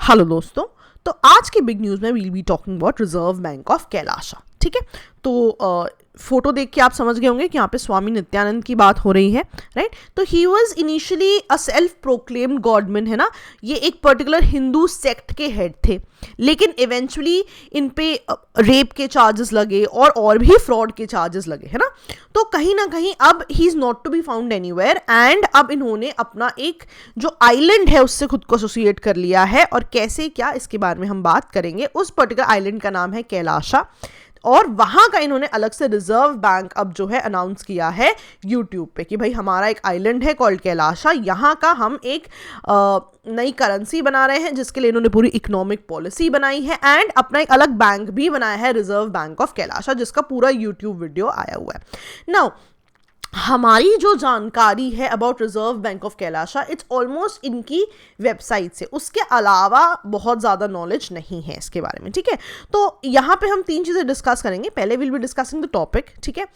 Hello दोस्तों। तो आज के बिग न्यूज़ में will be talking about Reserve Bank of Kailasa. ठीक है, तो फोटो देख के आप समझ गए होंगे कि यहाँ पे स्वामी नित्यानंद की बात हो रही है, राइट। तो he was initially a self proclaimed godman, है ना। ये एक पर्टिकुलर हिंदू सेक्ट के हेड थे, लेकिन इवेंचुअली इन पे रेप के चार्जेस लगे और भी फ्रॉड के चार्जेस लगे, है ना। तो कहीं ना कहीं अब he is not to be found anywhere and अब इन्होंने अपना एक जो आइलैंड है उससे खुद को एसोसिएट कर लिया है। और कैसे क्या, इसके बारे में हम बात करेंगे। उस पर्टिकुलर आइलैंड का नाम है कैलाशा और वहां का इन्होंने अलग से रिजर्व बैंक अब जो है अनाउंस किया है यूट्यूब पे कि भाई हमारा एक आइलैंड है कॉल्ड कैलाशा, यहाँ का हम एक नई करेंसी बना रहे हैं जिसके लिए इन्होंने पूरी इकोनॉमिक पॉलिसी बनाई है एंड अपना एक अलग बैंक भी बनाया है रिजर्व बैंक ऑफ कैलाशा, जिसका पूरा यूट्यूब वीडियो आया हुआ है। नाउ हमारी जो जानकारी है about Reserve Bank of Kailasa it's almost इनकी वेबसाइट से, उसके अलावा बहुत ज़्यादा नॉलेज नहीं है इसके बारे में। ठीक है, तो यहाँ पे हम 3 चीज़ें डिस्कस करेंगे। पहले will be discussing the topic, ठीक है,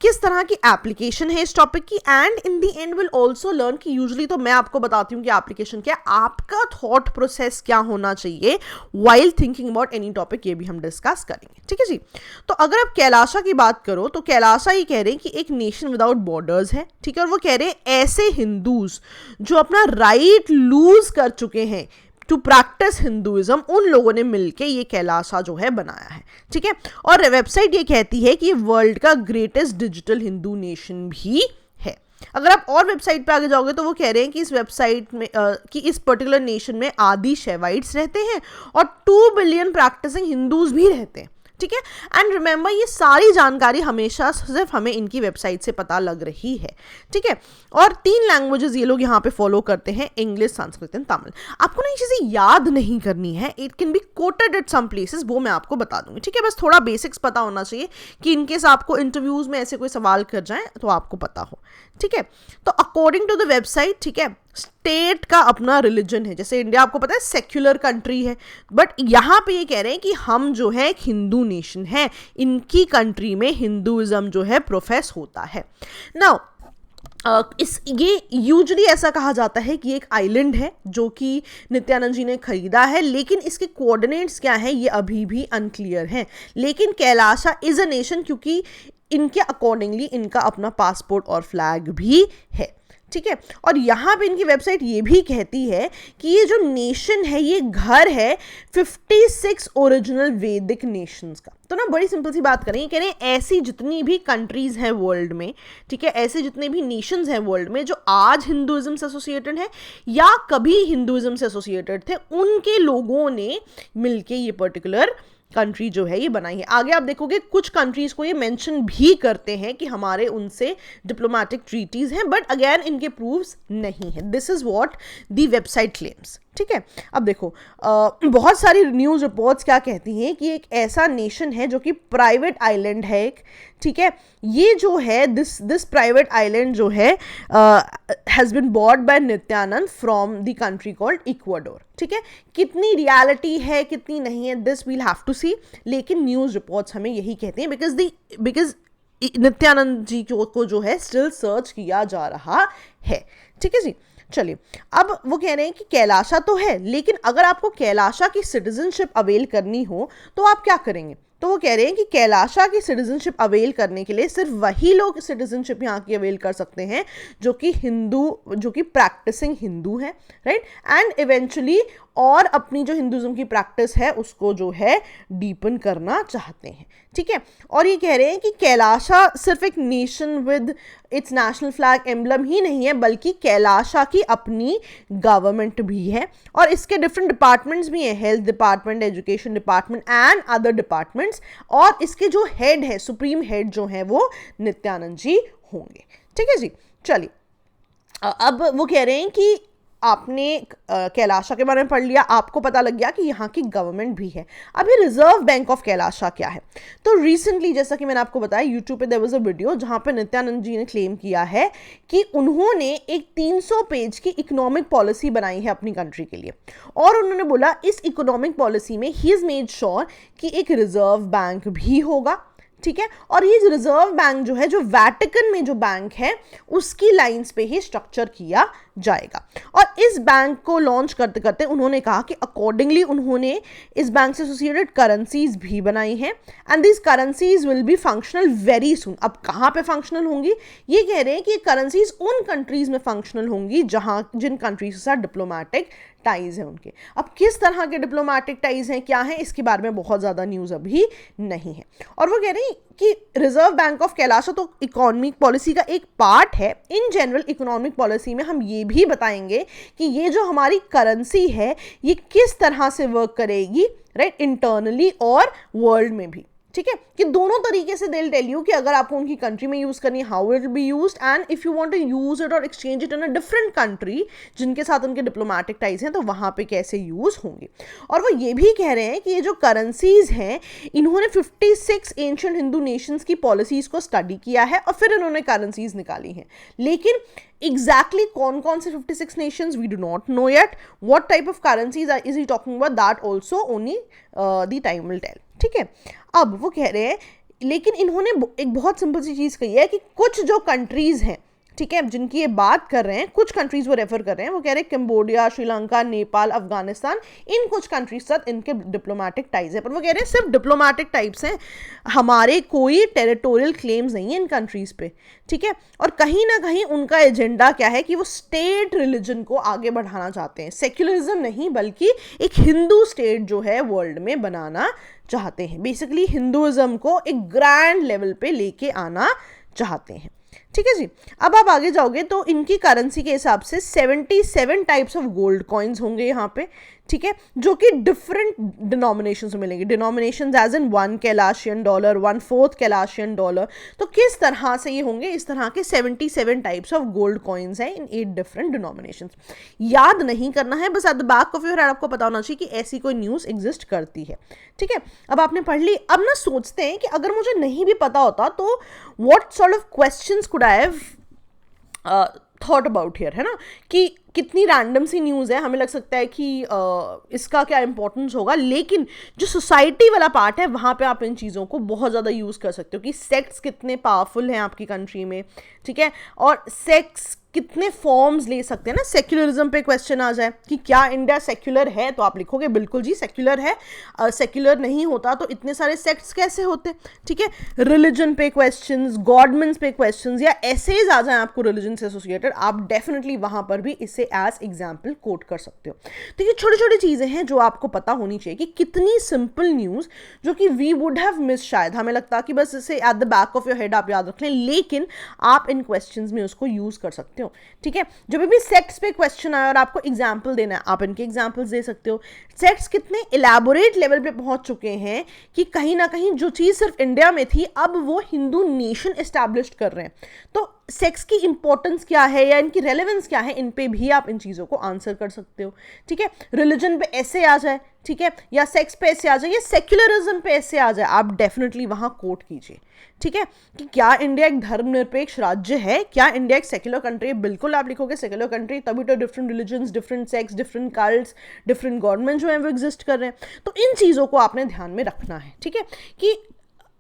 किस तरह की एप्लीकेशन है इस टॉपिक की, and in the and will also learn कि यूजुअली तो मैं आपको बताती हूँ कि एप्लीकेशन क्या है, आपका थॉट प्रोसेस क्या होना चाहिए while thinking about any topic, ये भी हम डिस्कस करेंगे। ठीक है जी। तो अगर आप कैलाशा की बात करो तो कैलाशा ये कह रहे हैं कि एक नेशन विदाउट बॉर्डर्स है, ठीक है, और वो कह रहे हैं ऐसे हिंदूज जो अपना राइट लूज कर चुके हैं टू प्रैक्टिस हिंदुइज्म, उन लोगों ने मिलके ये कैलाशा जो है बनाया है। ठीक है, और वेबसाइट ये कहती है कि वर्ल्ड का ग्रेटेस्ट डिजिटल हिंदू नेशन भी है। अगर आप और वेबसाइट पे आगे जाओगे तो वो कह रहे हैं कि इस वेबसाइट में कि इस पर्टिकुलर नेशन में आदि शैवाइट्स रहते हैं और 2 बिलियन प्रैक्टिसिंग हिंदूज भी रहते हैं। ठीक है, एंड रिमेंबर ये सारी जानकारी हमेशा सिर्फ हमें इनकी वेबसाइट से पता लग रही है। ठीक है, और 3 लैंग्वेजेस ये लोग यहाँ पे फॉलो करते हैं, इंग्लिश, संस्कृत एंड तमिल। आपको ना ये चीज़ें याद नहीं करनी है, it can be quoted at some places, वो मैं आपको बता दूंगी। ठीक है, बस थोड़ा बेसिक्स पता होना चाहिए कि इनकेस आपको इंटरव्यूज में ऐसे कोई सवाल कर जाए तो आपको पता हो। ठीक है, तो अकॉर्डिंग टू द वेबसाइट, ठीक है, स्टेट का अपना रिलीजन है। जैसे इंडिया आपको पता है सेक्युलर कंट्री है, बट यहाँ पे ये कह रहे हैं कि हम जो है एक हिंदू नेशन है, इनकी कंट्री में हिंदुइज्म जो है प्रोफेस होता है। नाउ ये यूजुअली ऐसा कहा जाता है कि एक आइलैंड है जो कि नित्यानंद जी ने खरीदा है, लेकिन इसके कोऑर्डिनेट्स क्या हैं ये अभी भी अनक्लियर हैं। लेकिन कैलाशा इज अ नेशन क्योंकि इनके अकॉर्डिंगली इनका अपना पासपोर्ट और फ्लैग भी है। ठीक है, और यहाँ पे इनकी वेबसाइट ये भी कहती है कि ये जो नेशन है ये घर है 56 ओरिजिनल वैदिक नेशंस का। तो ना बड़ी सिंपल सी बात करें, ये कह रहे हैं ऐसी जितनी भी कंट्रीज हैं वर्ल्ड में, ठीक है, ऐसे जितने भी नेशंस हैं वर्ल्ड में जो आज हिंदुइज्म से एसोसिएटेड है या कभी हिंदुइज्म से एसोसिएटेड थे, उनके लोगों ने मिलके ये पर्टिकुलर कंट्री जो है ये बनाई है। आगे आप देखोगे कुछ कंट्रीज को ये मेंशन भी करते हैं कि हमारे उनसे डिप्लोमेटिक ट्रीटीज हैं, बट अगेन इनके प्रूफ्स नहीं है। This is what the website claims. ठीक है, अब देखो बहुत सारी न्यूज़ रिपोर्ट्स क्या कहती हैं कि एक ऐसा नेशन है जो कि प्राइवेट आइलैंड है एक। ठीक है, ये जो है दिस प्राइवेट आइलैंड जो है has been bought by Nityanand from the country called Ecuador. ठीक है, कितनी रियलिटी है कितनी नहीं है दिस वील हैव टू सी, लेकिन न्यूज़ रिपोर्ट्स हमें यही कहते हैं बिकॉज नित्यानंद जी को जो है स्टिल सर्च किया जा रहा है। ठीक है जी, चलिए अब वो कह रहे हैं कि कैलाशा तो है, लेकिन अगर आपको कैलाशा की सिटीजनशिप अवेल करनी हो तो आप क्या करेंगे। तो वो कह रहे हैं कि कैलाशा की सिटीजनशिप अवेल करने के लिए सिर्फ वही लोग सिटीजनशिप यहाँ की अवेल कर सकते हैं जो कि प्रैक्टिसिंग हिंदू है, राइट, एंड इवेंचुअली और अपनी जो हिंदुइज्म की प्रैक्टिस है उसको जो है डीपन करना चाहते हैं। ठीक है, और ये कह रहे हैं कि कैलाशा सिर्फ एक nation with its national flag emblem ही नहीं है, बल्कि कैलाशा की अपनी गवर्नमेंट भी है और इसके डिफरेंट डिपार्टमेंट्स भी हैं, health department, education department and other departments, और इसके जो हेड है, सुप्रीम हेड जो है वो नित्यानंद जी होंगे। ठीक है जी, चलिए अब वो कह रहे हैं कि आपने कैलाशा के बारे में पढ़ लिया, आपको पता लग गया कि यहाँ की गवर्नमेंट भी है। अभी रिजर्व बैंक ऑफ कैलाशा क्या है, तो रिसेंटली जैसा कि मैंने आपको बताया यूट्यूब पे देयर वाज अ वीडियो जहाँ पे नित्यानंद जी ने क्लेम किया है कि उन्होंने एक 300 पेज की इकोनॉमिक पॉलिसी बनाई है अपनी कंट्री के लिए, और उन्होंने बोला इस इकोनॉमिक पॉलिसी में ही इज मेड श्योर कि एक रिजर्व बैंक भी होगा, ठीक है। और ये रिजर्व बैंक जो है, जो वेटिकन में जो बैंक है उसकी लाइंस पे ही स्ट्रक्चर किया जाएगा। और इस बैंक को लॉन्च करते करते उन्होंने कहा कि अकॉर्डिंगली उन्होंने इस बैंक से एसोसिएटेड करेंसीज भी बनाई हैं and this currencies will be functional very soon. अब कहाँ पे फंक्शनल होंगी? ये कह रहे हैं कि करेंसीज उन कंट्रीज में फंक्शनल होंगी जिन कंट्रीज के साथ डिप्लोमेटिक टाइज हैं उनके। अब किस तरह के डिप्लोमेटिक टाइज हैं, क्या है, इसके बारे में बहुत ज़्यादा न्यूज़ अभी नहीं है। और वो कह रहे हैं कि रिजर्व बैंक ऑफ कैलाशा तो इकोनॉमिक पॉलिसी का एक पार्ट है। इन जनरल इकोनॉमिक पॉलिसी में हम ये भी बताएंगे कि ये जो हमारी करेंसी है ये किस तरह से वर्क करेगी, राइट, इंटरनली और वर्ल्ड में भी, ठीक है, कि दोनों तरीके से दिल टेल यू कि अगर आपको उनकी कंट्री में यूज करनी है how it will be used and if you want to use it और exchange it in a different country जिनके साथ उनके डिप्लोमेटिक टाइज हैं तो वहां पे कैसे यूज होंगे। और वो ये भी कह रहे हैं कि ये जो करेंसीज हैं इन्होंने 56 एंशिएंट हिंदू नेशंस की पॉलिसीज को स्टडी किया है और फिर इन्होंने करेंसीज निकाली हैं। लेकिन exactly कौन से 56 nations we do not know yet. What type of currencies is he talking about? That also only the time will tell. ठीक है। अब वो कह रहे हैं, लेकिन इन्होंने एक बहुत सिंपल सी चीज़ कही है कि कुछ जो कंट्रीज हैं, ठीक है, जिनकी ये बात कर रहे हैं, कुछ कंट्रीज वो रेफर कर रहे हैं, वो कह रहे हैं कंबोडिया, श्रीलंका, नेपाल, अफगानिस्तान, इन कुछ कंट्रीज साथ इनके डिप्लोमेटिक टाइज है। पर वो कह रहे हैं सिर्फ डिप्लोमेटिक टाइप्स हैं, हमारे कोई टेरिटोरियल क्लेम्स नहीं है इन कंट्रीज पे, ठीक है। और कहीं ना कहीं उनका एजेंडा क्या है कि वो स्टेट रिलीजन को आगे बढ़ाना चाहते हैं, सेक्युलरिज्म नहीं बल्कि एक हिंदू स्टेट जो है वर्ल्ड में बनाना चाहते हैं। बेसिकली हिंदुइज्म को एक ग्रैंड लेवल पे लेके आना चाहते हैं, ठीक है जी। अब आप आगे जाओगे तो इनकी करेंसी के हिसाब से 77 टाइप्स ऑफ गोल्ड कॉइन्स होंगे यहाँ पे, ठीक है, जो कि डिफरेंट डिनोमिनेशन में मिलेंगे। Denomination as in 1 Kailasian dollar, 1/4 Kailasian dollar. तो किस तरह से ये होंगे? इस तरह के 77 टाइप्स ऑफ गोल्ड कॉइन्स हैं इन 8 डिफरेंट डिनोमिनेशन। याद नहीं करना है, बस at the back of your head आपको पता होना चाहिए कि ऐसी कोई न्यूज़ एग्जिस्ट करती है, ठीक है। अब आपने पढ़ ली। अब ना सोचते हैं कि अगर मुझे नहीं भी पता होता तो what sort of questions could I have thought about here, है ना, कि कितनी रैंडम सी न्यूज़ है, हमें लग सकता है कि इसका क्या इंपॉर्टेंस होगा, लेकिन जो सोसाइटी वाला पार्ट है वहाँ पे आप इन चीज़ों को बहुत ज़्यादा यूज़ कर सकते हो कि सेक्ट्स कितने पावरफुल हैं आपकी कंट्री में, ठीक है, और सेक्ट्स कितने फॉर्म्स ले सकते हैं ना। सेक्युलरिज्म पे क्वेश्चन आ जाए कि क्या इंडिया सेक्युलर है, तो आप लिखोगे बिल्कुल जी सेक्युलर है। सेक्युलर नहीं होता तो इतने सारे सेक्ट्स कैसे होते, ठीक है। रिलीजन पे क्वेश्चंस, गॉडमेंट्स पे क्वेश्चंस या एसेज आ जाए आपको रिलीजन से एसोसिएटेड, आप डेफिनेटली वहां पर भी इसे एज एग्जाम्पल कोट कर सकते हो। तो ये छोटी छोटी चीज़ें हैं जो आपको पता होनी चाहिए कि कितनी सिंपल न्यूज़ जो कि वी वुड हैव मिस, शायद हमें लगता कि बस इसे at the back of your head आप याद रख लें, लेकिन आप इन क्वेश्चंस में उसको यूज़ कर सकते हो, ठीक है। जब भी सेक्ट्स पे क्वेश्चन आए और आपको एग्जाम्पल देना है, आप इनके एग्जाम्पल्स दे सकते हो। सेक्ट्स कितने इलेबोरेट लेवल पे पहुंच चुके हैं कि कहीं ना कहीं जो चीज़ सिर्फ इंडिया में थी अब वो हिंदू नेशन एस्टैब्लिश कर रहे हैं। तो सेक्स की इंपॉर्टेंस क्या है या इनकी रेलेवेंस क्या है, इन पे भी आप इन चीज़ों को आंसर कर सकते हो, ठीक है। रिलीजन पे ऐसे आ जाए, ठीक है, या सेक्स पे ऐसे आ जाए या सेक्युलरिज्म पे ऐसे आ जाए, आप डेफिनेटली वहाँ कोट कीजिए, ठीक है, कि क्या इंडिया एक धर्मनिरपेक्ष राज्य है, क्या इंडिया एक सेक्युलर कंट्री है। बिल्कुल आप लिखोगे सेक्युलर कंट्री, तभी तो different religions, different sex, different cults, different government जो है वो एग्जिस्ट कर रहे हैं। तो इन चीज़ों को आपने ध्यान में रखना है, ठीक है, कि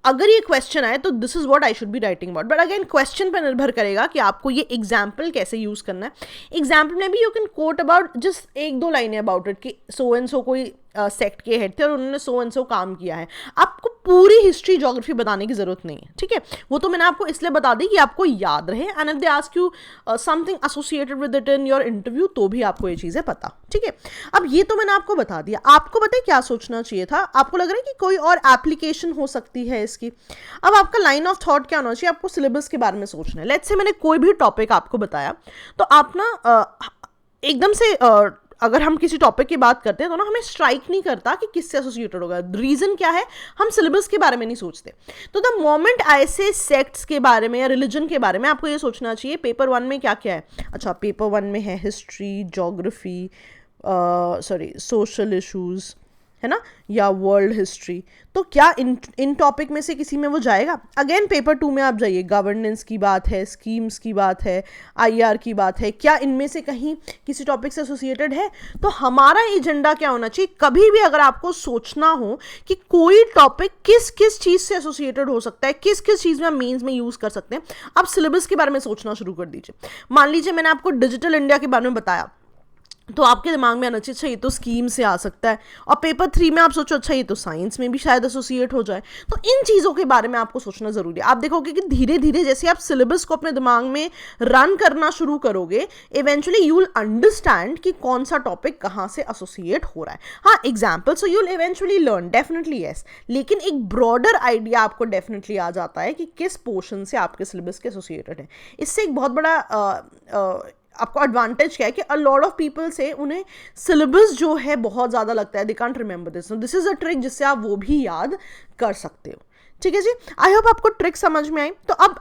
अगर ये क्वेश्चन आए तो this is what I should be writing about. But again question पर निर्भर करेगा कि आपको ये एग्जाम्पल कैसे यूज करना है। एग्जाम्पल में भी you can coat about just 1-2 लाइनें अबाउट इट कि सो एंड सो कोई सेक्ट के हेड थे और उन्होंने सो एंड सो काम किया है। आपको पूरी हिस्ट्री ज्योग्राफी बताने की जरूरत नहीं है, ठीक है। वो तो मैंने आपको इसलिए बता दी कि आपको याद रहे, and if they ask you something associated with it in your interview तो भी आपको ये चीज़ें पता, ठीक है। अब ये तो मैंने आपको बता दिया, आपको पता है क्या सोचना चाहिए था। आपको लग रहा है कि कोई और एप्लीकेशन हो सकती है इसकी। अब आपका लाइन ऑफ थॉट क्या होना चाहिए, आपको सिलेबस के बारे में सोचना है। लेट्स से मैंने कोई भी टॉपिक आपको बताया तो आप ना एकदम से अगर हम किसी टॉपिक की बात करते हैं तो ना हमें स्ट्राइक नहीं करता कि किससे एसोसिएटेड होगा। रीजन क्या है, हम सिलेबस के बारे में नहीं सोचते। तो द मोमेंट आई से सेक्ट्स के बारे में या रिलीजन के बारे में आपको ये सोचना चाहिए पेपर 1 में क्या क्या है। अच्छा, पेपर 1 में है हिस्ट्री, ज्योग्राफी, सोशल इशूज़, है ना, या वर्ल्ड हिस्ट्री, तो क्या इन टॉपिक में से किसी में वो जाएगा? अगेन पेपर 2 में आप जाइए, गवर्नेंस की बात है, स्कीम्स की बात है, IR की बात है, क्या इनमें से कहीं किसी टॉपिक से एसोसिएटेड है? तो हमारा एजेंडा क्या होना चाहिए, कभी भी अगर आपको सोचना हो कि कोई टॉपिक किस किस चीज़ से एसोसिएटेड हो सकता है, किस किस चीज़ में मेंस में यूज़ कर सकते हैं, आप सिलेबस के बारे में सोचना शुरू कर दीजिए। मान लीजिए मैंने आपको डिजिटल इंडिया के बारे में बताया, तो आपके दिमाग में आना चाहिए अच्छा ये तो स्कीम से आ सकता है, और पेपर 3 में आप सोचो अच्छा ये तो साइंस में भी शायद एसोसिएट हो जाए। तो इन चीज़ों के बारे में आपको सोचना ज़रूरी है। आप देखोगे कि धीरे धीरे जैसे आप सिलेबस को अपने दिमाग में रन करना शुरू करोगे, इवेंचुअली यू विल अंडरस्टैंड कि कौन सा टॉपिक कहाँ से एसोसिएट हो रहा है। हाँ, example so you will eventually learn, definitely yes, लेकिन एक ब्रॉडर आइडिया आपको डेफिनेटली आ जाता है कि किस पोर्शन से आपके सिलेबस के एसोसिएटेड है। इससे एक बहुत बड़ा आपको एडवांटेज क्या है कि अ लॉट ऑफ पीपल से उन्हें सिलेबस जो है बहुत ज़्यादा लगता है, they can't remember this is a trick जिससे आप वो भी याद कर सकते हो। ठीक है जी, आई होप आपको ट्रिक समझ में आई। तो अब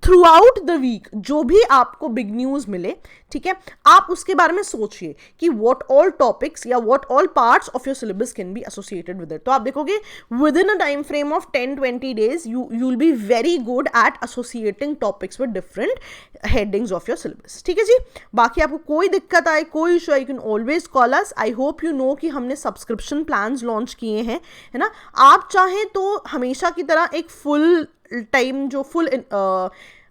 थ्रू आउट द वीक जो भी आपको बिग न्यूज़ मिले, ठीक है, आप उसके बारे में सोचिए कि व्हाट ऑल टॉपिक्स या what all parts of your syllabus can be associated with it. तो आप देखोगे with in a time frame of 10-20 days you will be very good at associating topics with different headings of your syllabus. ठीक है जी, बाकी आपको कोई दिक्कत आए, कोई issue, you can always call us. I hope you know कि हमने सब्सक्रिप्शन प्लान्स लॉन्च किए हैं, है ना। आप चाहें तो हमेशा की तरह एक फुल टाइम जो फुल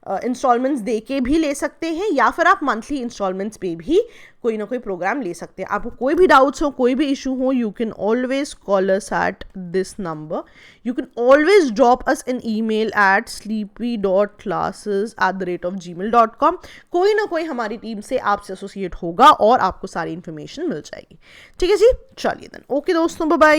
इंस्टॉलमेंट्स दे के भी ले सकते हैं, या फिर आप मंथली इंस्टॉलमेंट्स पे भी कोई ना कोई प्रोग्राम ले सकते हैं। आपको कोई भी डाउट्स हो, कोई भी इशू हो, you can always call us at this number, you can always drop us an email at sleepy.classes@gmail.com। कोई ना कोई हमारी टीम से आपसे एसोसिएट होगा और आपको सारी इन्फॉर्मेशन मिल जाएगी। ठीक है जी, चलिए देन, ओके दोस्तों, बाय बाय।